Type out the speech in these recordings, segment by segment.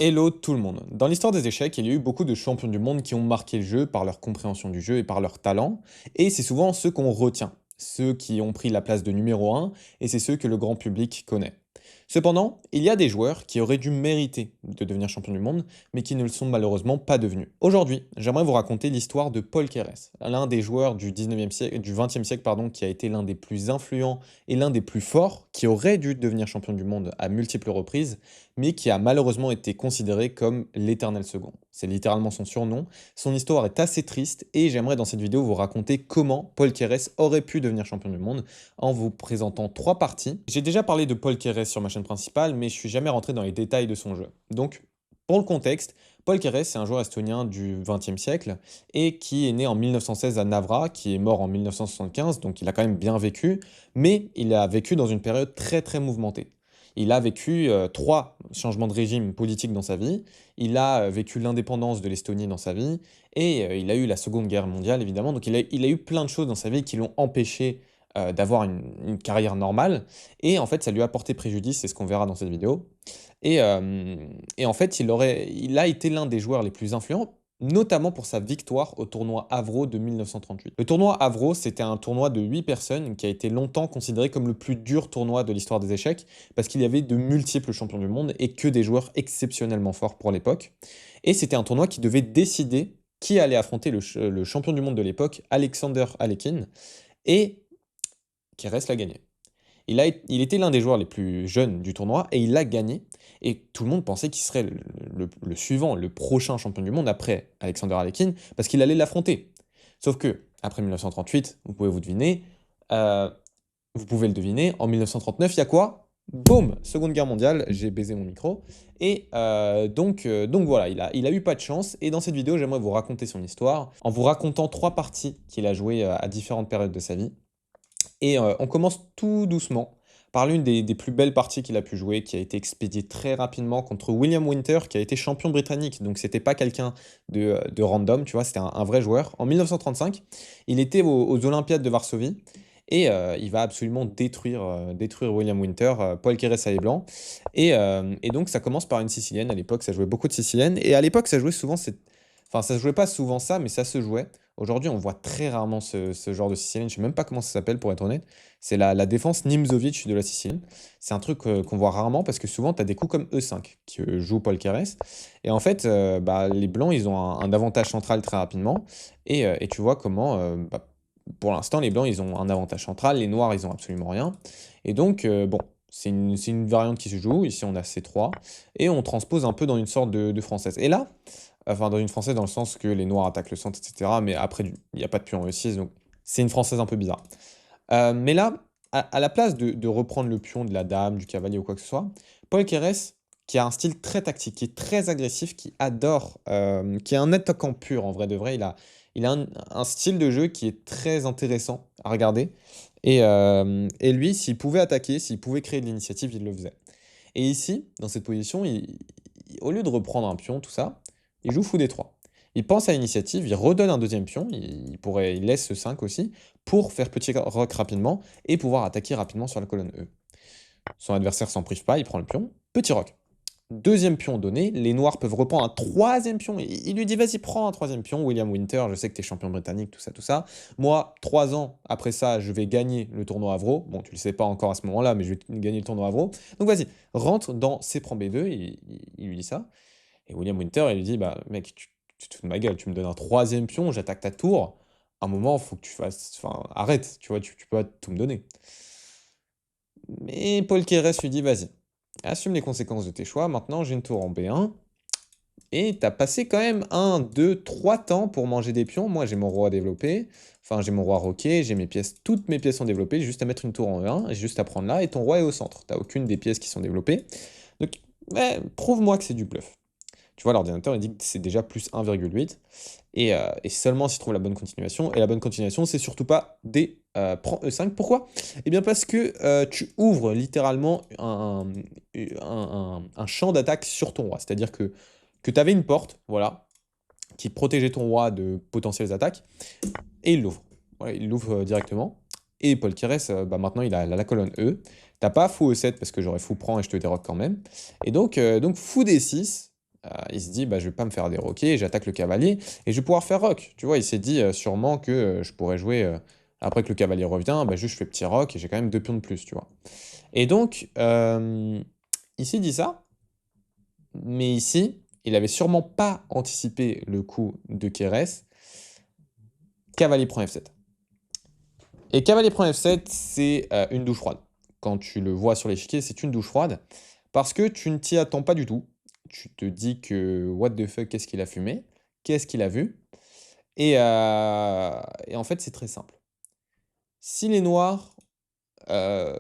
Hello tout le monde. Dans l'histoire des échecs, il y a eu beaucoup de champions du monde qui ont marqué le jeu par leur compréhension du jeu et par leur talent, et c'est souvent ceux qu'on retient, ceux qui ont pris la place de numéro un, et c'est ceux que le grand public connaît. Cependant, il y a des joueurs qui auraient dû mériter de devenir champion du monde, mais qui ne le sont malheureusement pas devenus. Aujourd'hui, j'aimerais vous raconter l'histoire de Paul Keres, l'un des joueurs du 19e siècle, du 20e siècle, pardon, qui a été l'un des plus influents et l'un des plus forts, qui aurait dû devenir champion du monde à multiples reprises, mais qui a malheureusement été considéré comme l'éternel second. C'est littéralement son surnom. Son histoire est assez triste et j'aimerais dans cette vidéo vous raconter comment Paul Keres aurait pu devenir champion du monde en vous présentant 3 parties. J'ai déjà parlé de Paul Keres sur ma chaîne principale, mais je suis jamais rentré dans les détails de son jeu. Donc, pour le contexte, Paul Keres, c'est un joueur estonien du XXe siècle et qui est né en 1916 à Navra, qui est mort en 1975, donc il a quand même bien vécu, mais il a vécu dans une période très mouvementée. Il a vécu 3 changements de régime politique dans sa vie, il a vécu l'indépendance de l'Estonie dans sa vie, et il a eu la Seconde Guerre mondiale évidemment, donc il a eu plein de choses dans sa vie qui l'ont empêché d'avoir une carrière normale, et en fait ça lui a porté préjudice, c'est ce qu'on verra dans cette vidéo. Et en fait il a été l'un des joueurs les plus influents, notamment pour sa victoire au tournoi Avro de 1938. Le tournoi Avro, c'était un tournoi de 8 personnes qui a été longtemps considéré comme le plus dur tournoi de l'histoire des échecs, parce qu'il y avait de multiples champions du monde et que des joueurs exceptionnellement forts pour l'époque. Et c'était un tournoi qui devait décider qui allait affronter le champion du monde de l'époque, Alexander Alekhine, et Keres l'a gagné. Il était l'un des joueurs les plus jeunes du tournoi et il l'a gagné. Et tout le monde pensait qu'il serait le suivant, le prochain champion du monde après Alexander Alekhine, parce qu'il allait l'affronter. Sauf que, après 1938, euh, vous pouvez le deviner, en 1939, il y a quoi? Boum! Seconde Guerre mondiale, j'ai baisé mon micro. Et donc voilà, il a eu pas de chance. Et dans cette vidéo, j'aimerais vous raconter son histoire, en vous racontant 3 parties qu'il a jouées à différentes périodes de sa vie. Et on commence tout doucement par l'une des plus belles parties qu'il a pu jouer, qui a été expédiée très rapidement contre William Winter, qui a été champion britannique. Donc c'était pas quelqu'un de random, tu vois, c'était un vrai joueur. En 1935, il était aux Olympiades de Varsovie et il va absolument détruire William Winter, Paul Keres les blancs. Et donc ça commence par une Sicilienne. À l'époque, ça jouait beaucoup de Siciliennes. Et à l'époque, ça jouait souvent Enfin, ça se jouait pas souvent ça, mais ça se jouait. Aujourd'hui, on voit très rarement ce genre de Sicilienne. Je sais même pas comment ça s'appelle, pour être honnête. C'est la défense Nimzovic de la Sicilienne. C'est un truc qu'on voit rarement parce que souvent, tu as des coups comme E5 que joue Paul Keres. Et en fait, bah, les Blancs, ils ont un avantage central très rapidement. Et tu vois comment, bah, pour l'instant, les Blancs, ils ont un avantage central. Les Noirs, ils ont absolument rien. Et donc, bon, c'est une variante qui se joue. Ici, on a C3. Et on transpose un peu dans une sorte de française. Et là, enfin, dans une française, dans le sens que les noirs attaquent le centre, etc. Mais après, il n'y a pas de pion en E6, donc c'est une française un peu bizarre. Mais là, à la place de reprendre le pion de la dame, du cavalier ou quoi que ce soit, Paul Keres, qui a un style très tactique, qui est très agressif, qui adore, qui est un attaquant pur en vrai de vrai, il a un style de jeu qui est très intéressant à regarder. Et lui, s'il pouvait attaquer, s'il pouvait créer de l'initiative, il le faisait. Et ici, dans cette position, au lieu de reprendre un pion, tout ça, il joue fou d3. Il pense à l'initiative, il redonne un deuxième pion, il laisse ce 5 aussi, pour faire petit roc rapidement et pouvoir attaquer rapidement sur la colonne E. Son adversaire s'en prive pas, il prend le pion, petit roc. Deuxième pion donné, les noirs peuvent reprendre un troisième pion. Il lui dit, vas-y, prends un troisième pion. William Winter, je sais que tu es champion britannique, tout ça, tout ça. Moi, 3 ans après ça, je vais gagner le tournoi Avro. Bon, tu le sais pas encore à ce moment-là, mais je vais gagner le tournoi Avro. Donc vas-y, rentre dans C prend B2, il lui dit ça. Et William Winter, il lui dit, bah mec, tu te fous de ma gueule, tu me donnes un troisième pion, j'attaque ta tour. À un moment, il faut que tu fasses... Enfin, arrête, tu vois, tu peux pas tout me donner. Mais Paul Keres lui dit, vas-y, assume les conséquences de tes choix, maintenant j'ai une tour en B1, et t'as passé quand même 1, 2, 3 temps pour manger des pions. Moi j'ai mon roi développé, enfin j'ai mon roi roqué, j'ai mes pièces, toutes mes pièces sont développées, j'ai juste à mettre une tour en E1, j'ai juste à prendre là, et ton roi est au centre. T'as aucune des pièces qui sont développées. Donc, ouais, prouve-moi que c'est du bluff. Tu vois, l'ordinateur, il dit que c'est déjà plus 1,8. Et seulement s'il trouve la bonne continuation. Et la bonne continuation, c'est surtout pas D, prends E5. Pourquoi? Eh bien parce que tu ouvres littéralement un champ d'attaque sur ton roi. C'est-à-dire que tu avais une porte, voilà, qui protégeait ton roi de potentielles attaques. Et il l'ouvre. Voilà, il l'ouvre directement. Et Paul Keres, bah, maintenant, il a la colonne E. T'as pas fou E7 parce que j'aurais fou prend et je te déroque quand même. Et donc fou D6. il se dit: «Bah, je vais pas me faire déroquer, j'attaque le cavalier et je vais pouvoir faire roc». Tu vois? Il s'est dit, sûrement que, je pourrais jouer, après que le cavalier revient, bah, juste je fais petit roc et j'ai quand même 2 pions de plus, tu vois? Et donc, il s'est dit ça, mais ici, il avait sûrement pas anticipé le coup de Kérès. Cavalier prend F7. Et cavalier prend F7, c'est, une douche froide. Quand tu le vois sur l'échiquier, c'est une douche froide parce que tu ne t'y attends pas du tout. Tu te dis que: «What the fuck, qu'est-ce qu'il a fumé? Qu'est-ce qu'il a vu?» et en fait, c'est très simple. Si les noirs,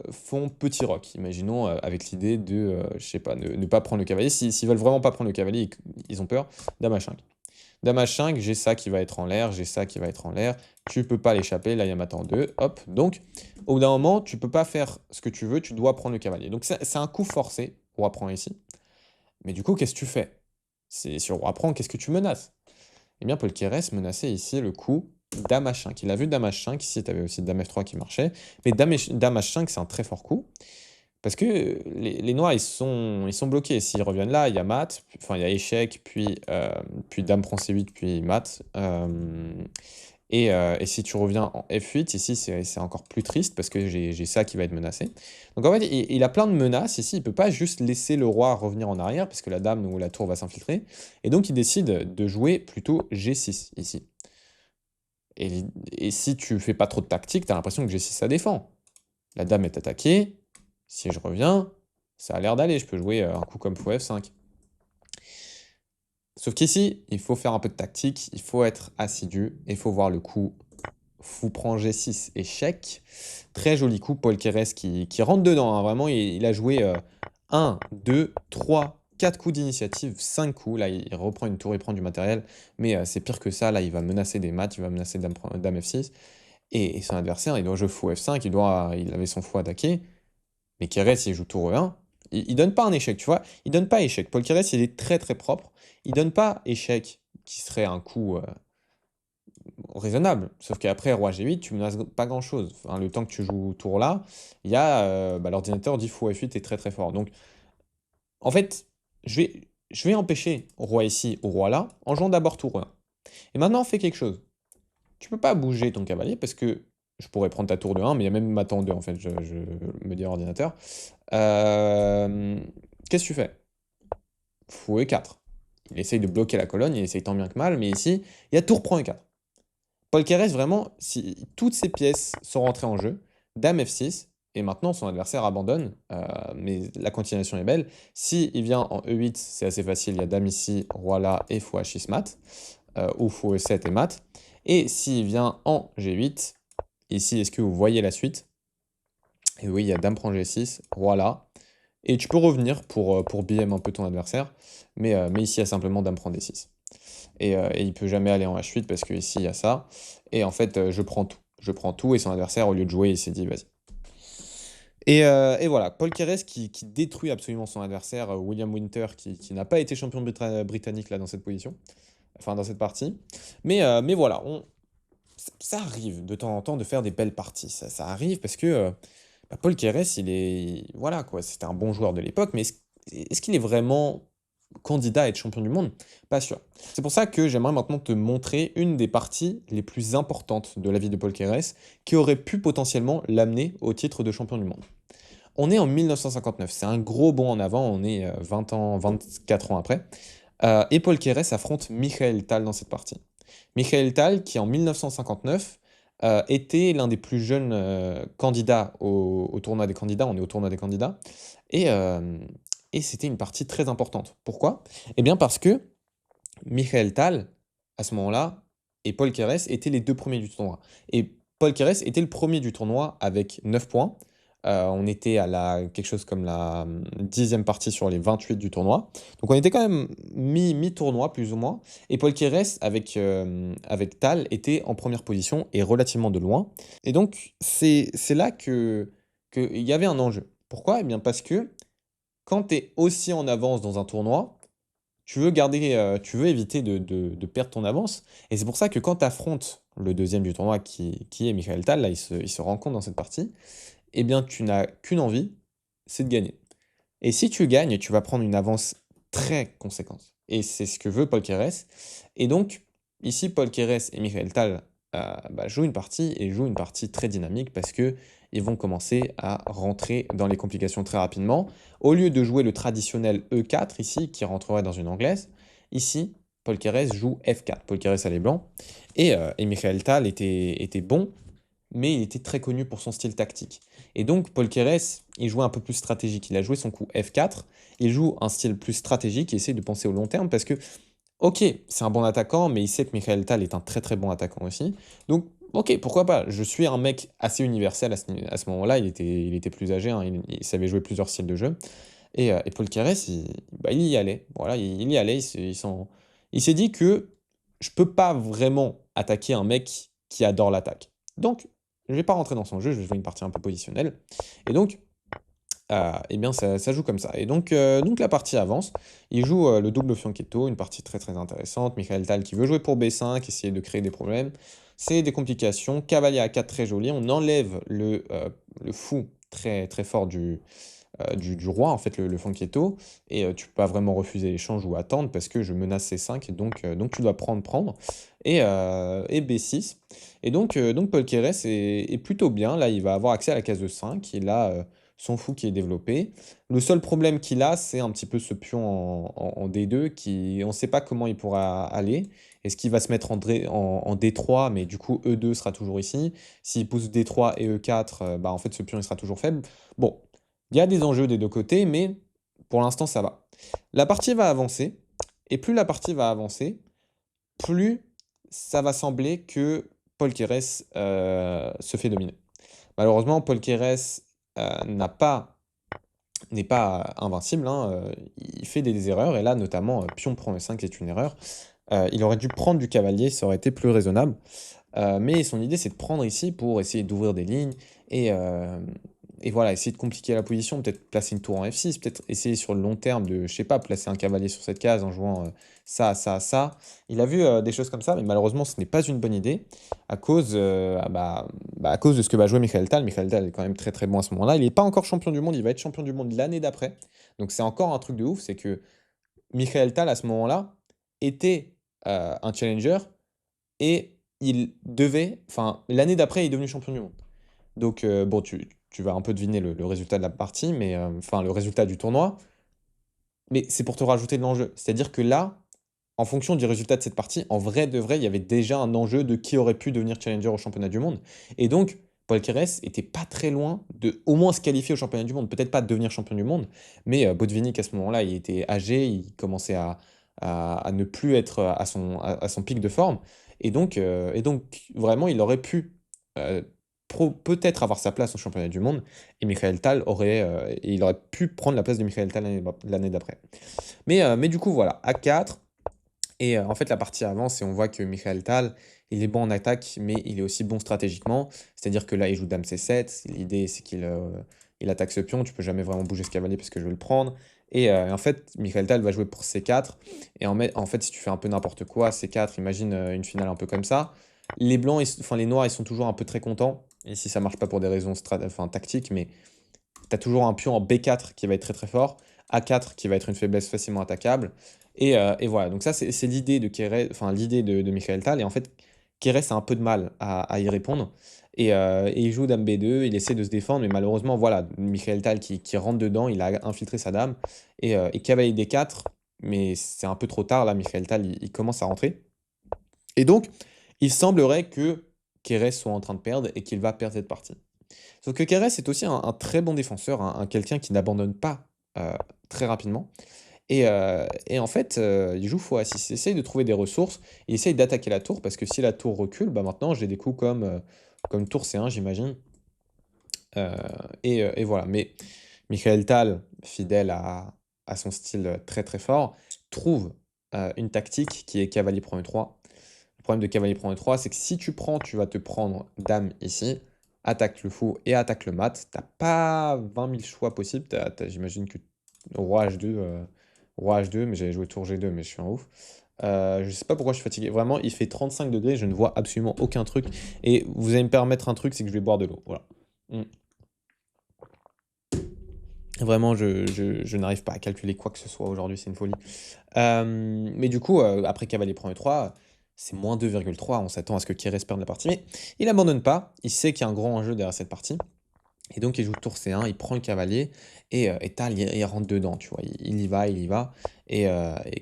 font petit roc, imaginons, avec l'idée de, je sais pas, ne pas prendre le cavalier, s'ils veulent vraiment pas prendre le cavalier et qu'ils ont peur, dame H5. Dame H5, j'ai ça qui va être en l'air, j'ai ça qui va être en l'air. Tu peux pas l'échapper, là il y a mat en 2, hop. Donc, au bout d'un moment, tu peux pas faire ce que tu veux, tu dois prendre le cavalier. Donc c'est un coup forcé, roi prend ici. Mais du coup, qu'est-ce que tu fais? C'est sur roi prend, qu'est-ce que tu menaces? Eh bien, Paul Keres menaçait ici le coup dame H5. Il a vu dame H5, ici tu avais aussi dame F3 qui marchait. Mais dame H5, c'est un très fort coup. Parce que les noirs, ils sont bloqués. S'ils reviennent là, il y a mat, enfin il y a échec, puis dame prend C8, puis mat. Et si tu reviens en F8, ici, c'est encore plus triste parce que j'ai ça qui va être menacé. Donc en fait, il a plein de menaces ici. Il peut pas juste laisser le roi revenir en arrière parce que la dame ou la tour va s'infiltrer. Et donc, il décide de jouer plutôt G6 ici. Et, et si tu fais pas trop de tactique, tu as l'impression que G6 ça défend. La dame est attaquée. Si je reviens, ça a l'air d'aller. Je peux jouer un coup comme fou F5. Sauf qu'ici, il faut faire un peu de tactique, il faut être assidu, il faut voir le coup fou prend G6, échec. Très joli coup, Paul Keres qui rentre dedans, hein. Vraiment, il a joué 1, 2, 3, 4 coups d'initiative, 5 coups. Là, il reprend une tour, il prend du matériel, mais c'est pire que ça. Là, il va menacer des mats, il va menacer dame F6. Et son adversaire, il doit jouer fou F5, il avait son fou attaqué. Mais Keres, il joue tour E1. Il donne pas un échec, tu vois. Il donne pas échec. Paul Keres, il est très très propre. Il donne pas échec, qui serait un coup raisonnable. Sauf qu'après, roi G8, tu menaces pas grand-chose. Enfin, le temps que tu joues tour là, il y a l'ordinateur dit fou F8 est très très fort. Donc, en fait, je vais empêcher roi ici ou roi là en jouant d'abord tour E1. Et maintenant, fais quelque chose. Tu peux pas bouger ton cavalier parce que je pourrais prendre ta tour de 1, mais il y a même ma tour en 2 en fait, je me dis à l'ordinateur. Qu'est-ce que tu fais? Fou E4. Il essaye de bloquer la colonne, il essaye tant bien que mal, mais ici, il y a tour prend E4. Paul Keres, vraiment, si toutes ces pièces sont rentrées en jeu, dame F6, et maintenant son adversaire abandonne, mais la continuation est belle. Si il vient en E8, c'est assez facile, il y a dame ici, roi là, et fou H6 mat, ou fou E7 et mat. Et s'il vient en G8, ici, est-ce que vous voyez la suite? Et oui, il y a dame prend G6, roi là, et tu peux revenir pour BM un peu ton adversaire, mais ici, il y a simplement dame prend D6. Et il peut jamais aller en H8 parce qu'ici, il y a ça. Et en fait, je prends tout. Je prends tout et son adversaire, au lieu de jouer, il s'est dit, vas-y. Et voilà, Paul Keres qui détruit absolument son adversaire, William Winter, qui n'a pas été champion britannique là dans cette position, enfin dans cette partie. Mais voilà, ça arrive de temps en temps de faire des belles parties. Ça arrive parce que Paul Keres, voilà quoi, c'était un bon joueur de l'époque, mais est-ce qu'il est vraiment candidat à être champion du monde? Pas sûr. C'est pour ça que j'aimerais maintenant te montrer une des parties les plus importantes de la vie de Paul Keres, qui aurait pu potentiellement l'amener au titre de champion du monde. On est en 1959, c'est un gros bond en avant, on est 20 ans, 24 ans après. Et Paul Keres affronte Michael Tal dans cette partie. Michael Tal, qui en 1959 était l'un des plus jeunes candidats au tournoi des candidats, on est au tournoi des candidats, et, euh, et c'était une partie très importante. Pourquoi? Eh bien parce que Michael Tal, à ce moment-là, et Paul Keres étaient les deux premiers du tournoi. Et Paul Keres était le premier du tournoi avec 9 points. On était à quelque chose comme la 10e partie sur les 28 du tournoi. Donc on était quand même mi-tournoi, plus ou moins. Et Paul Keres, avec Tal, était en première position et relativement de loin. Et donc c'est là qu'il y avait un enjeu. Pourquoi? Eh bien parce que quand tu es aussi en avance dans un tournoi, tu veux éviter de perdre ton avance. Et c'est pour ça que quand tu affrontes le deuxième du tournoi, qui est Michael Tal, là, il se rend compte dans cette partie, eh bien, tu n'as qu'une envie, c'est de gagner. Et si tu gagnes, tu vas prendre une avance très conséquente. et c'est ce que veut Paul Keres. Et donc, ici, Paul Keres et Michael Tal jouent une partie, et jouent une partie très dynamique parce que ils vont commencer à rentrer dans les complications très rapidement. Au lieu de jouer le traditionnel E4 ici, qui rentrerait dans une anglaise, ici, Paul Keres joue F4. Paul Keres allait blanc, et Michael Tal était bon, mais il était très connu pour son style tactique. Et donc, Paul Keres, il jouait un peu plus stratégique. Il a joué son coup F4, il joue un style plus stratégique, il essaie de penser au long terme parce que, ok, c'est un bon attaquant, mais il sait que Michael Tal est un très très bon attaquant aussi. Donc, ok, pourquoi pas? Je suis un mec assez universel à ce moment-là. Il était plus âgé, hein, il savait jouer plusieurs styles de jeu. Et Paul Keres, il y allait. Voilà, il y allait. Il s'est dit que je peux pas vraiment attaquer un mec qui adore l'attaque. Donc, je vais pas rentrer dans son jeu, je vais jouer une partie un peu positionnelle. Et donc, eh bien, ça joue comme ça. Et donc la partie avance. Il joue le double fianchetto, une partie très très intéressante. Michael Tal qui veut jouer pour B5, essayer de créer des problèmes. C'est des complications. Cavalier A4 très joli. On enlève le fou très très fort du roi, en fait, le fianchetto. Et tu peux pas vraiment refuser l'échange ou attendre parce que je menace C5. Et donc tu dois prendre. Et B6. Et donc Paul Keres est plutôt bien. Là, il va avoir accès à la case de 5. Il a son fou qui est développé. Le seul problème qu'il a, c'est un petit peu ce pion en D2 qui, on ne sait pas comment il pourra aller. Est-ce qu'il va se mettre en D3, mais du coup E2 sera toujours ici. S'il pousse D3 et E4, en fait ce pion il sera toujours faible. Bon, il y a des enjeux des deux côtés, mais pour l'instant ça va. La partie va avancer, et plus la partie va avancer, plus ça va sembler que Paul Keres se fait dominer. Malheureusement, Paul Keres n'est pas invincible, hein, il fait des erreurs, et là, notamment, pion prend E5 est une erreur. Il aurait dû prendre du cavalier, ça aurait été plus raisonnable. Mais son idée, c'est de prendre ici pour essayer d'ouvrir des lignes et, euh, et voilà, essayer de compliquer la position, peut-être placer une tour en F6, peut-être essayer sur le long terme de, je sais pas, placer un cavalier sur cette case en jouant ça, ça, ça. Il a vu des choses comme ça, mais malheureusement, ce n'est pas une bonne idée à cause de ce que va jouer Michael Tal. Michael Tal est quand même très très bon à ce moment-là. Il n'est pas encore champion du monde, il va être champion du monde l'année d'après. Donc c'est encore un truc de ouf, c'est que Michael Tal à ce moment-là était un challenger et enfin, l'année d'après, il est devenu champion du monde. Donc, bon, tu vas un peu deviner le résultat de la partie, mais enfin, le résultat du tournoi, mais c'est pour te rajouter de l'enjeu. C'est-à-dire que là, en fonction du résultat de cette partie, en vrai de vrai, il y avait déjà un enjeu de qui aurait pu devenir challenger au championnat du monde. Et donc, Paul Keres était pas très loin de au moins se qualifier au championnat du monde. Peut-être pas devenir champion du monde, mais Botvinnik, à ce moment-là, il était âgé, il commençait à ne plus être à son pic de forme. Et donc, vraiment, il aurait pu euh, peut-être avoir sa place au championnat du monde, et Michael Tal il aurait pu prendre la place de Michael Tal l'année d'après. Mais du coup, voilà, A4. Et en fait, la partie avance et on voit que Michael Tal, il est bon en attaque, mais il est aussi bon stratégiquement. C'est-à-dire que là, il joue Dame C7. L'idée, c'est qu'il attaque ce pion. Tu peux jamais vraiment bouger ce cavalier parce que je vais le prendre. Et en fait, Michael Tal va jouer pour C4. Et en fait, si tu fais un peu n'importe quoi, C4, imagine une finale un peu comme ça. Les blancs, enfin les noirs, ils sont toujours un peu très contents. Et si ça marche pas pour des raisons enfin, tactiques, mais tu as toujours un pion en B4 qui va être très très fort, A4 qui va être une faiblesse facilement attaquable. Et voilà, donc ça c'est l'idée enfin, l'idée de Michael Tal. Et en fait, Keres a un peu de mal à y répondre. Et il joue Dame B2, il essaie de se défendre, mais malheureusement, voilà, Michael Tal qui rentre dedans, il a infiltré sa dame. Et cavalier D4, mais c'est un peu trop tard, là, Michael Tal, il commence à rentrer. Et donc, il semblerait que Keres soit en train de perdre et qu'il va perdre cette partie. Sauf que Keres est aussi un très bon défenseur, quelqu'un qui n'abandonne pas très rapidement. Et en fait, il joue x6. Il essaye de trouver des ressources, il essaye d'attaquer la tour, parce que si la tour recule, maintenant j'ai des coups comme tour C1, j'imagine. Et voilà. Mais Michael Tal, fidèle à son style très très fort, trouve une tactique qui est cavalier prend E3. Le problème de cavalier prend E3, c'est que si tu prends, tu vas te prendre dame ici, attaque le fou et attaque le mat. T'as pas 20 000 choix possibles. J'imagine que roi H2, roi H2, mais j'avais joué tour G2, mais je suis un ouf. Je sais pas pourquoi je suis fatigué. Vraiment, il fait 35 degrés, je ne vois absolument aucun truc. Et vous allez me permettre un truc, c'est que je vais boire de l'eau. Voilà. Mm. Vraiment, je n'arrive pas à calculer quoi que ce soit aujourd'hui, c'est une folie. Mais du coup, après cavalier prend E3, c'est -2,3. On s'attend à ce que Kérès perde la partie. Mais il abandonne pas. Il sait qu'il y a un grand enjeu derrière cette partie. Et donc, il joue tour C1, il prend le cavalier. Et Tal, il rentre dedans, tu vois. Il y va, il y va. Et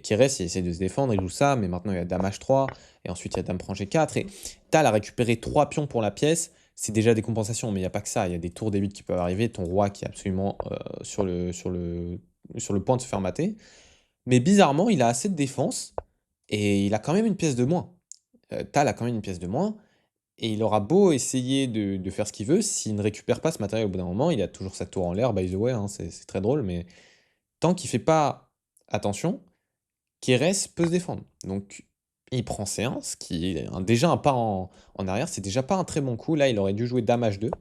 Kérès, il essaie de se défendre, il joue ça. Mais maintenant, il y a Dame H3. Et ensuite, il y a Dame prend G4. Et Tal a récupéré 3 pions pour la pièce. C'est déjà des compensations, mais il n'y a pas que ça. Il y a des tours d8 qui peuvent arriver. Ton roi qui est absolument sur le point de se faire mater. Mais bizarrement, il a assez de défense et il a quand même une pièce de moins. Tal a quand même une pièce de moins et il aura beau essayer de faire ce qu'il veut, s'il ne récupère pas ce matériel au bout d'un moment, il a toujours sa tour en l'air, by the way, hein, c'est très drôle, mais tant qu'il fait pas attention, Kérès peut se défendre. Donc il prend C1, ce qui est déjà un pas en arrière, c'est déjà pas un très bon coup. Là, il aurait dû jouer Dame H2,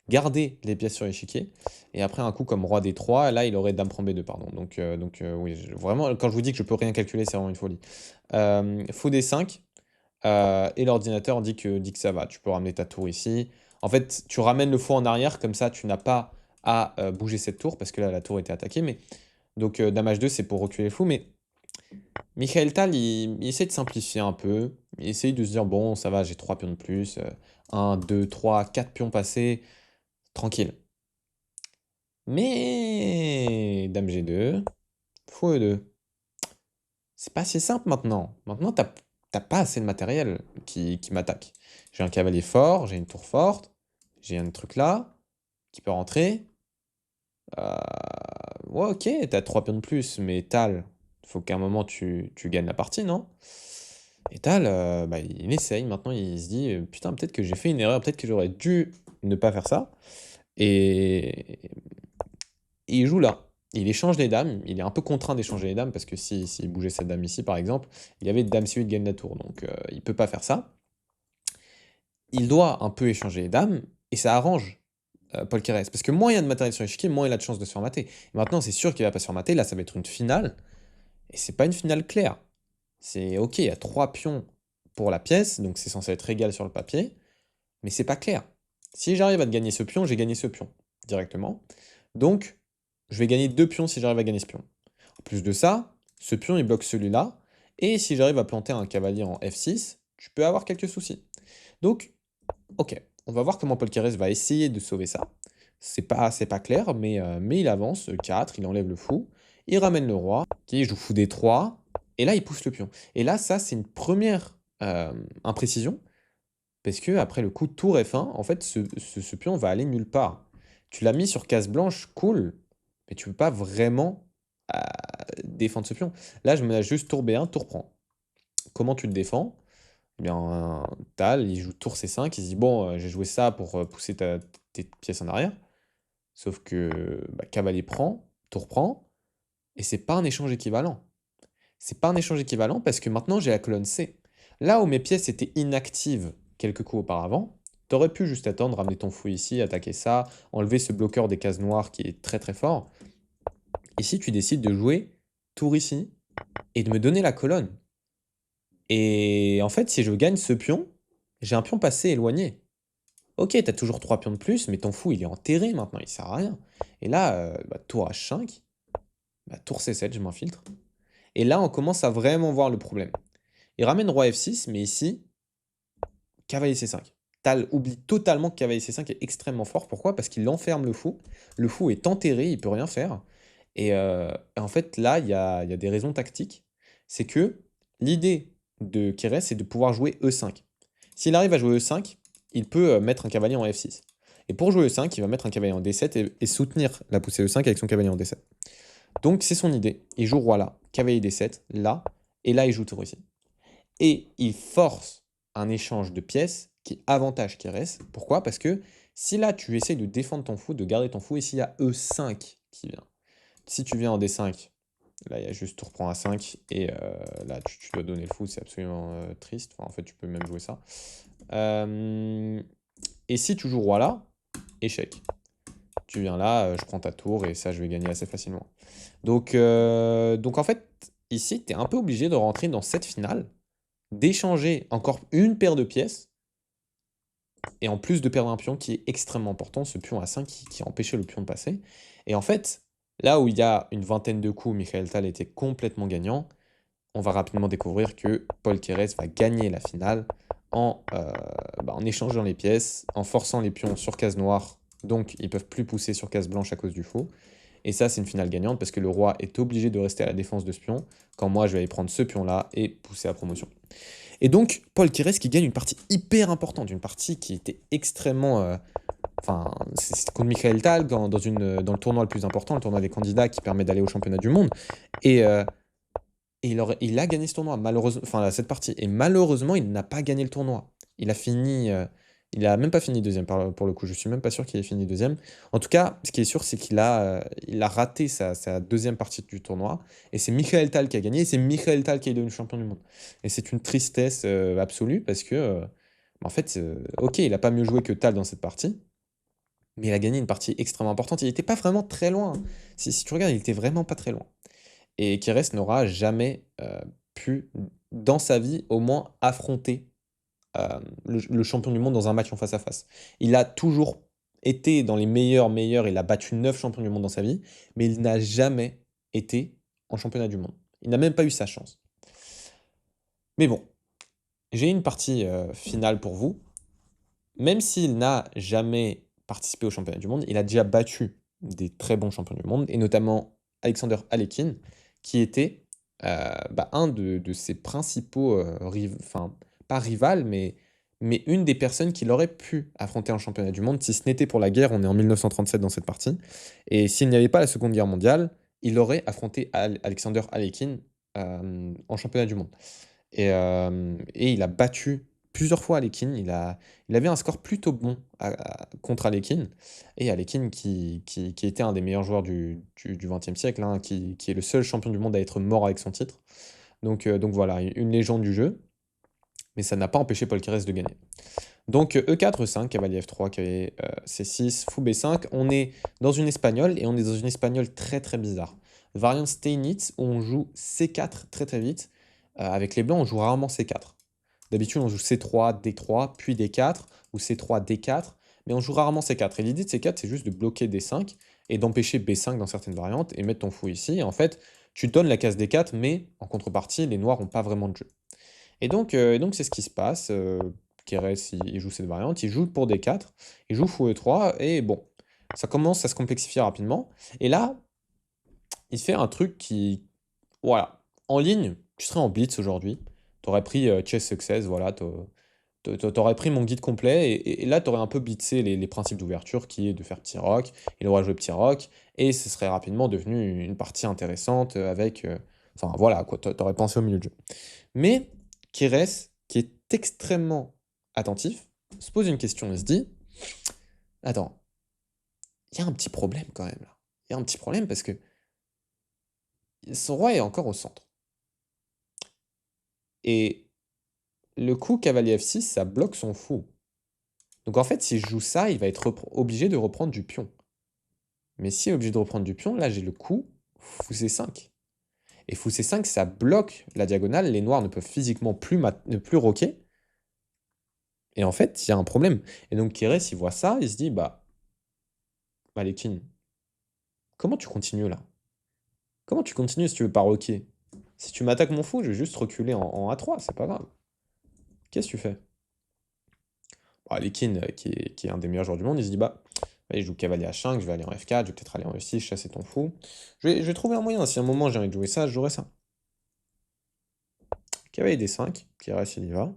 garder les pièces sur l'échiquier, et après un coup comme Roi D3, là, il aurait Dame prend B2, pardon. Donc oui, vraiment, quand je vous dis que je peux rien calculer, c'est vraiment une folie. Faux D5, et l'ordinateur dit que ça va. Tu peux ramener ta tour ici. En fait, tu ramènes le faux en arrière, comme ça, tu n'as pas à bouger cette tour, parce que là, la tour était attaquée. Mais donc, Dame H2, c'est pour reculer le fou, mais Michael Tal, il essaie de simplifier un peu. Il essaye de se dire, bon, ça va, j'ai 3 pions de plus. 1, 2, 3, 4 pions passés. Tranquille. Mais Dame G2, fou E2. C'est pas si simple maintenant. Maintenant, t'as pas assez de matériel qui m'attaque. J'ai un cavalier fort, j'ai une tour forte, j'ai un truc là qui peut rentrer. Euh, Ouais, ok, t'as 3 pions de plus, mais Tal, faut qu'à un moment tu gagnes la partie, non? Et Tal, bah, il essaye. Maintenant, il se dit, putain, peut-être que j'ai fait une erreur, peut-être que j'aurais dû ne pas faire ça. Et il joue là. Il échange les dames. Il est un peu contraint d'échanger les dames parce que s'il bougeait cette dame ici, par exemple, il y avait dame C8 gagne la tour. Donc il peut pas faire ça. Il doit un peu échanger les dames et ça arrange Paul Keres. Parce que moins il y a de matériel sur l'échiquier, moins il a de chances de se faire mater. Et maintenant, c'est sûr qu'il va pas se faire mater. Là, ça va être une finale. Et c'est pas une finale claire. C'est ok, il y a 3 pions pour la pièce, donc c'est censé être égal sur le papier, mais c'est pas clair. Si j'arrive à te gagner ce pion, j'ai gagné ce pion directement. Donc, je vais gagner 2 pions si j'arrive à gagner ce pion. En plus de ça, ce pion il bloque celui-là, et si j'arrive à planter un cavalier en F6, tu peux avoir quelques soucis. Donc, ok, on va voir comment Paul Keres va essayer de sauver ça. C'est pas clair, mais il avance, 4, il enlève le fou, il ramène le roi, qui joue fou D3, et là il pousse le pion. Et là, ça c'est une première imprécision, parce que après le coup de tour F1, en fait, ce pion va aller nulle part. Tu l'as mis sur case blanche, cool, mais tu peux pas vraiment défendre ce pion. Là, je me mets juste tour B1, tour prend. Comment tu te défends? Eh bien, Tal, il joue tour C5, il se dit, bon, j'ai joué ça pour pousser tes pièces en arrière. Sauf que bah, cavalier prend, tour prend, et c'est pas un échange équivalent. C'est pas un échange équivalent parce que maintenant j'ai la colonne C. Là où mes pièces étaient inactives quelques coups auparavant, t'aurais pu juste attendre, ramener ton fou ici, attaquer ça, enlever ce bloqueur des cases noires qui est très très fort. Ici, tu décides de jouer tour ici et de me donner la colonne. Et en fait, si je gagne ce pion, j'ai un pion passé éloigné. Ok, t'as toujours 3 pions de plus, mais ton fou il est enterré maintenant, il sert à rien. Et là, bah, tour H5, bah, tour C7, je m'infiltre. Et là, on commence à vraiment voir le problème. Il ramène roi F6, mais ici, cavalier C5. Tal oublie totalement que cavalier C5 est extrêmement fort. Pourquoi? Parce qu'il enferme le fou. Le fou est enterré, il peut rien faire. Et en fait, là, il y a des raisons tactiques. C'est que l'idée de Kérès, c'est de pouvoir jouer E5. S'il arrive à jouer E5, il peut mettre un cavalier en F6. Et pour jouer E5, il va mettre un cavalier en D7 et soutenir la poussée E5 avec son cavalier en D7. Donc c'est son idée. Il joue roi là, cavalier D7, là, et là il joue tour ici. Et il force un échange de pièces qui avantage Kérès. Pourquoi? Parce que si là tu essayes de défendre ton fou, de garder ton fou, et s'il y a E5 qui vient, si tu viens en D5, là il y a juste tour prend A5, et là tu dois donner le fou, c'est absolument triste. Enfin, en fait tu peux même jouer ça. Et si tu joues roi là, échec. Tu viens là, je prends ta tour, et ça je vais gagner assez facilement. Donc en fait, ici, tu es un peu obligé de rentrer dans cette finale, d'échanger encore une paire de pièces, et en plus de perdre un pion qui est extrêmement important, ce pion A5 qui a empêché le pion de passer. Et en fait, Là où il y a une vingtaine de coups, Michael Tal était complètement gagnant, on va rapidement découvrir que Paul Keres va gagner la finale en échangeant les pièces, en forçant les pions sur case noire, donc ils peuvent plus pousser sur case blanche à cause du fou. Et ça, c'est une finale gagnante parce que le roi est obligé de rester à la défense de ce pion, quand moi je vais aller prendre ce pion-là et pousser à promotion. Et donc, Paul Keres qui gagne une partie hyper importante, une partie qui était extrêmement. Enfin, c'est contre Michael Tal dans le tournoi le plus important, le tournoi des candidats qui permet d'aller au championnat du monde. Et, euh, et il a gagné ce tournoi, malheureusement, enfin cette partie. Et malheureusement, il n'a pas gagné le tournoi. Il a fini. Il a même pas fini deuxième pour le coup. Je suis même pas sûr qu'il ait fini deuxième. En tout cas, ce qui est sûr, c'est il a raté sa deuxième partie du tournoi. Et c'est Michael Tal qui a gagné. Et c'est Michael Tal qui est devenu champion du monde. Et c'est une tristesse absolue parce que, en fait, ok, il a pas mieux joué que Tal dans cette partie. Mais il a gagné une partie extrêmement importante. Il n'était pas vraiment très loin, hein. Si tu regardes, il était vraiment pas très loin. Et Keres n'aura jamais pu, dans sa vie, au moins affronter le champion du monde dans un match en face à face. Il a toujours été dans les meilleurs, il a battu 9 champions du monde dans sa vie, mais il n'a jamais été en championnat du monde. Il n'a même pas eu sa chance. Mais bon, j'ai une partie finale pour vous. Même s'il n'a jamais participé au championnat du monde, il a déjà battu des très bons champions du monde, et notamment Alexander Alekhine, qui était un de ses principaux, enfin, pas rivales, mais une des personnes qu'il aurait pu affronter en championnat du monde, si ce n'était pour la guerre, on est en 1937 dans cette partie, et s'il n'y avait pas la Seconde Guerre mondiale, il aurait affronté Alexander Alekhine en championnat du monde. Et il a battu plusieurs fois Alekhine. Il avait un score plutôt bon contre Alekhine. Et Alekhine, qui était un des meilleurs joueurs du XXe siècle, hein, qui est le seul champion du monde à être mort avec son titre. Donc voilà, une légende du jeu. Mais ça n'a pas empêché Paul Keres de gagner. Donc E4, E5, cavalier F3, cavalier C6, fou B5. On est dans une espagnole et on est dans une espagnole très très bizarre. Variante Steinitz où on joue C4 très très vite. Avec les blancs, on joue rarement C4. D'habitude, on joue C3, D3, puis D4 ou C3, D4. Mais on joue rarement C4. Et l'idée de C4, c'est juste de bloquer D5 et d'empêcher B5 dans certaines variantes et mettre ton fou ici. Et en fait, tu donnes la case D4, mais en contrepartie, les noirs n'ont pas vraiment de jeu. Et donc c'est ce qui se passe. Keres, il joue cette variante, il joue pour D4, il joue fou E3, et bon, ça commence à se complexifier rapidement. Et là, il fait un truc qui, voilà, en ligne, tu serais en blitz aujourd'hui, t'aurais pris Chess Success, voilà, t'aurais pris mon guide complet, et là, t'aurais un peu blitzé les principes d'ouverture, qui est de faire petit rock, il aurait joué petit rock, et ce serait rapidement devenu une partie intéressante enfin voilà, quoi, t'aurais pensé au milieu de jeu. Mais Keres, qui est extrêmement attentif, se pose une question et se dit, attends, il y a un petit problème quand même là. Il y a un petit problème parce que son roi est encore au centre. Et le coup cavalier F6, ça bloque son fou. Donc en fait, si je joue ça, il va être obligé de reprendre du pion. Mais s'il est obligé de reprendre du pion, là j'ai le coup fou C5. Et fou C5, ça bloque la diagonale, les noirs ne peuvent physiquement ne plus roquer. Et en fait, il y a un problème. Et donc Keres, il voit ça, il se dit, Alekhine, comment tu continues là? Comment tu continues si tu veux pas roquer? Si tu m'attaques mon fou, je vais juste reculer en A3, c'est pas grave. Qu'est-ce que tu fais? Alekhine, qui est un des meilleurs joueurs du monde, il se dit, allez, je joue cavalier H5, je vais aller en F4, je vais peut-être aller en E6, chasser ton fou. Je vais trouver un moyen, si à un moment j'ai envie de jouer ça, je jouerai ça. Cavalier D5, qui reste, il y va.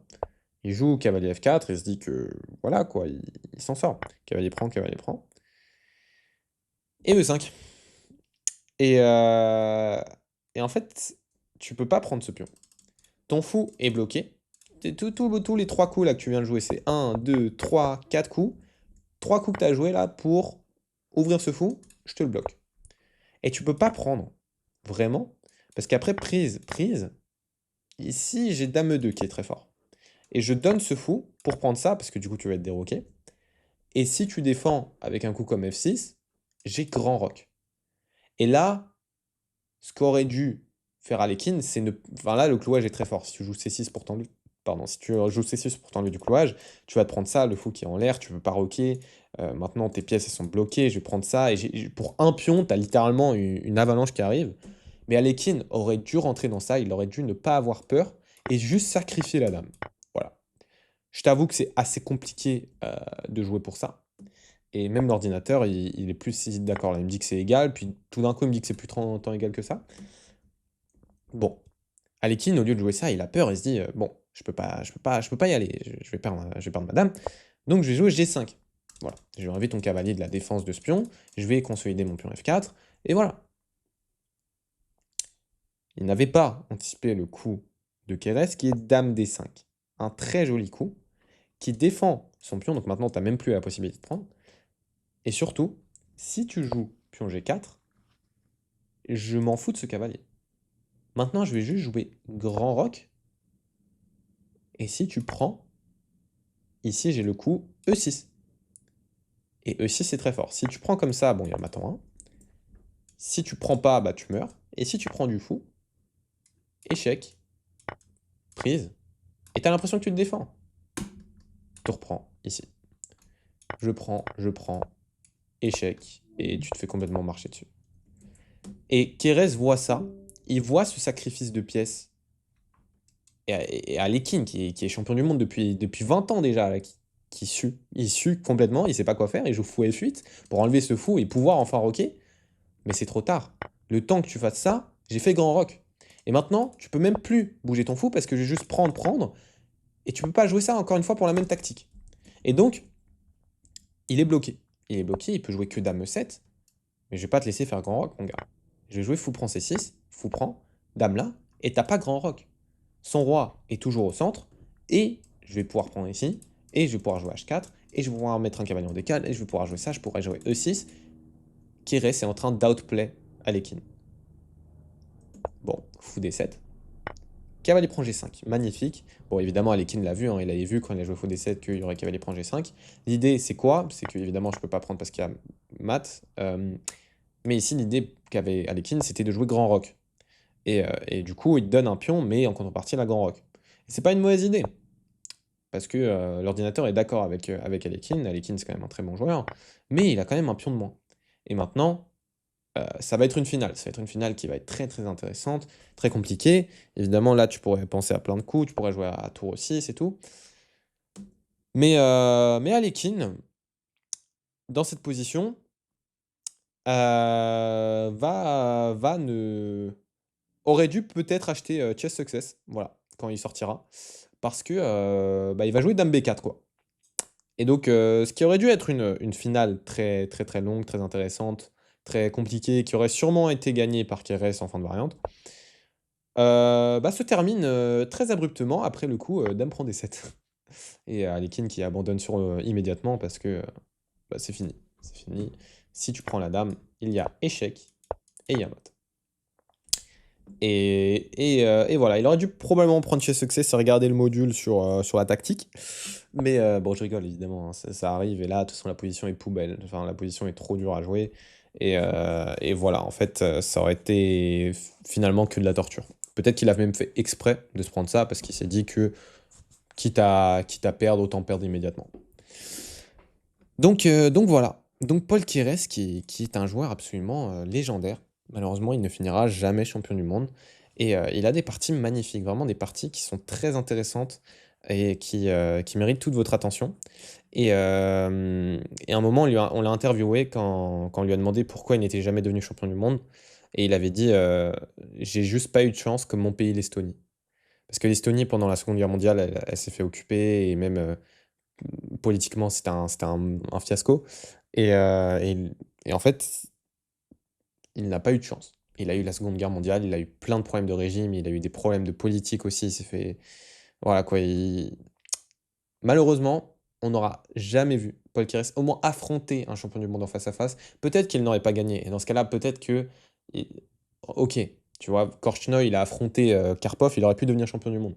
Il joue cavalier F4, et se dit que, voilà quoi, il s'en sort. Cavalier prend, cavalier prend. Et E5. Et, euh, et en fait, tu peux pas prendre ce pion. Ton fou est bloqué. Tous les 3 coups là que tu viens de jouer, c'est un, 2, 3, 4 coups. 3 coups que tu as joué là pour ouvrir ce fou, je te le bloque. Et tu peux pas prendre. Vraiment. Parce qu'après, prise, ici j'ai Dame E2 qui est très fort. Et je donne ce fou pour prendre ça, parce que du coup tu vas être déroqué. Et si tu défends avec un coup comme F6, j'ai grand roc. Et là, ce qu'aurait dû faire Alekhine, c'est ne. Enfin là, le clouage est très fort. Si tu joues C6 pour pardon, si tu joues C6 pour t'enlever du clouage, tu vas te prendre ça, le fou qui est en l'air, tu peux pas roquer, maintenant tes pièces elles sont bloquées, je vais prendre ça, et pour un pion, tu as littéralement une avalanche qui arrive. Mais Alekhine aurait dû rentrer dans ça, il aurait dû ne pas avoir peur et juste sacrifier la dame. Voilà. Je t'avoue que c'est assez compliqué de jouer pour ça. Et même l'ordinateur, il est plus si d'accord. Là, il me dit que c'est égal, puis tout d'un coup, il me dit que c'est plus tant égal que ça. Bon, Alekhine, au lieu de jouer ça, il a peur, il se dit bon, je peux pas y aller, je vais perdre ma dame, donc je vais jouer G5. Voilà, je vais enlever ton cavalier de la défense de ce pion, je vais consolider mon pion F4, et voilà. Il n'avait pas anticipé le coup de Kérès, qui est Dame D5. Un très joli coup, qui défend son pion, donc maintenant tu n'as même plus la possibilité de prendre. Et surtout, si tu joues pion G4, je m'en fous de ce cavalier. Maintenant, je vais juste jouer grand roc. Et si tu prends, ici j'ai le coup E6. Et E6 c'est très fort. Si tu prends comme ça, bon, il y a m'attend 1. Si tu prends pas, bah tu meurs. Et si tu prends du fou, échec, prise, et t'as l'impression que tu te défends. Tu reprends ici. Je prends, échec, et tu te fais complètement marcher dessus. Et Kérès voit ça, il voit ce sacrifice de pièces. Et Alekhine, qui est champion du monde depuis 20 ans déjà, là, qui sue. Il sue complètement, il sait pas quoi faire, il joue fou F8 pour enlever ce fou et pouvoir enfin roquer. Mais c'est trop tard. Le temps que tu fasses ça, j'ai fait grand rock. Et maintenant, tu peux même plus bouger ton fou parce que je vais juste prendre, et tu peux pas jouer ça encore une fois pour la même tactique. Et donc, il est bloqué. Il est bloqué, il peut jouer que Dame E7, mais je vais pas te laisser faire grand rock, mon gars. Je vais jouer fou prend C6, fou prend, Dame là, et t'as pas grand rock. Son roi est toujours au centre, et je vais pouvoir prendre ici, et je vais pouvoir jouer H4, et je vais pouvoir mettre un cavalier en décale, et je vais pouvoir jouer ça, je pourrais jouer E6. Kérès est en train d'outplay Alekhine. Bon, fou D7. Cavalier prend G5, magnifique. Bon, évidemment, Alekhine l'a vu, hein, il avait vu quand il a joué fou D7 qu'il y aurait cavalier prend G5. L'idée, c'est quoi? C'est que, évidemment, je peux pas prendre parce qu'il y a mat. Mais ici, l'idée qu'avait Alekhine, c'était de jouer grand roc. Et du coup, il te donne un pion, mais en contrepartie, la grand roc. Et c'est pas une mauvaise idée, parce que l'ordinateur est d'accord avec Alekhine. Alekhine, c'est quand même un très bon joueur, mais il a quand même un pion de moins. Et maintenant, ça va être une finale. Ça va être une finale qui va être très très intéressante, très compliquée. Évidemment, là, tu pourrais penser à plein de coups, tu pourrais jouer à tour 6 et tout. Mais Alekhine, dans cette position, aurait dû peut-être acheter Chess Success, voilà, quand il sortira. Parce que bah, il va jouer Dame B4, quoi. Et donc, ce qui aurait dû être une finale très très très longue, très intéressante, très compliquée, qui aurait sûrement été gagnée par Kérès en fin de variante, bah, se termine très abruptement après le coup Dame prend D7. Et Alekhine qui abandonne immédiatement parce que bah, c'est fini. C'est fini. Si tu prends la dame, il y a échec et il y a mate. Et voilà, il aurait dû probablement prendre chez Success et regarder le module sur la tactique. Mais bon, je rigole évidemment, hein, ça arrive. Et là, de toute façon, la position est poubelle. Enfin, la position est trop dure à jouer. Et voilà, en fait, ça aurait été finalement que de la torture. Peut-être qu'il a même fait exprès de se prendre ça parce qu'il s'est dit que quitte à perdre, autant perdre immédiatement. Donc voilà. Donc Paul Keres, qui est un joueur absolument légendaire. Malheureusement, il ne finira jamais champion du monde. Et il a des parties magnifiques, vraiment des parties qui sont très intéressantes et qui méritent toute votre attention. Et à un moment, on l'a interviewé quand on lui a demandé pourquoi il n'était jamais devenu champion du monde. Et il avait dit j'ai juste pas eu de chance comme mon pays, l'Estonie. Parce que l'Estonie, pendant la Seconde Guerre mondiale, elle s'est fait occuper et même politiquement, c'était un fiasco. Et en fait, il n'a pas eu de chance. Il a eu la Seconde Guerre mondiale, il a eu plein de problèmes de régime, il a eu des problèmes de politique aussi. Il s'est fait. Voilà quoi. Malheureusement, on n'aura jamais vu Paul Keres au moins affronter un champion du monde en face à face. Peut-être qu'il n'aurait pas gagné. Et dans ce cas-là, peut-être que. Ok, tu vois, Korchnoi, il a affronté Karpov, il aurait pu devenir champion du monde.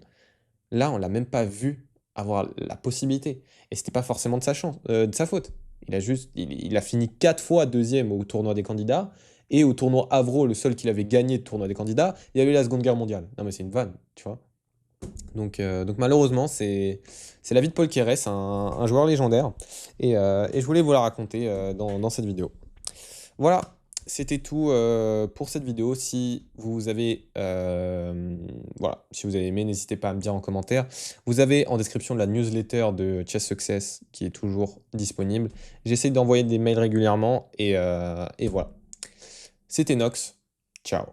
Là, on l'a même pas vu avoir la possibilité. Et c'était pas forcément de sa faute. Il a fini 4 fois deuxième au tournoi des candidats. Et au tournoi Avro, le seul qu'il avait gagné de tournoi des candidats, il y avait la Seconde Guerre mondiale. Non mais c'est une vanne, tu vois. Donc malheureusement, c'est la vie de Paul Keres, un joueur légendaire. Et je voulais vous la raconter dans cette vidéo. Voilà, c'était tout pour cette vidéo. Si vous avez, voilà, si vous avez aimé, n'hésitez pas à me dire en commentaire. Vous avez en description de la newsletter de Chess Success qui est toujours disponible. J'essaye d'envoyer des mails régulièrement et voilà. C'était Nox. Ciao.